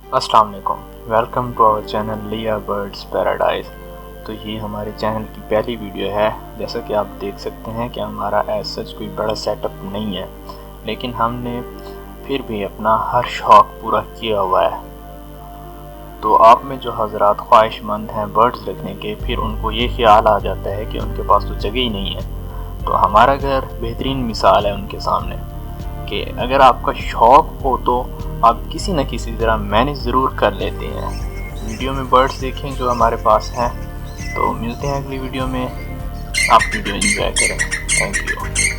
अस्सलाम वालेकुम, welcome to our channel लिया बर्ड्स पैराडाइज। तो ये हमारे चैनल की पहली वीडियो है। जैसा कि आप देख सकते हैं कि हमारा एज सच कोई बड़ा सेटअप नहीं है, लेकिन हमने फिर भी अपना हर शौक़ पूरा किया हुआ है। तो आप में जो हज़रात ख्वाहिशमंद हैं बर्ड्स रखने के, फिर उनको ये ख्याल आ जाता है कि उनके पास तो जगह ही नहीं है, तो हमारा घर बेहतरीन मिसाल है उनके सामने कि अगर आपका शौक़ हो तो आप किसी न किसी तरह मैनेज ज़रूर कर लेते हैं। वीडियो में बर्ड्स देखें जो हमारे पास हैं। तो मिलते हैं अगली वीडियो में, आप वीडियो एंजॉय करें। Thank you.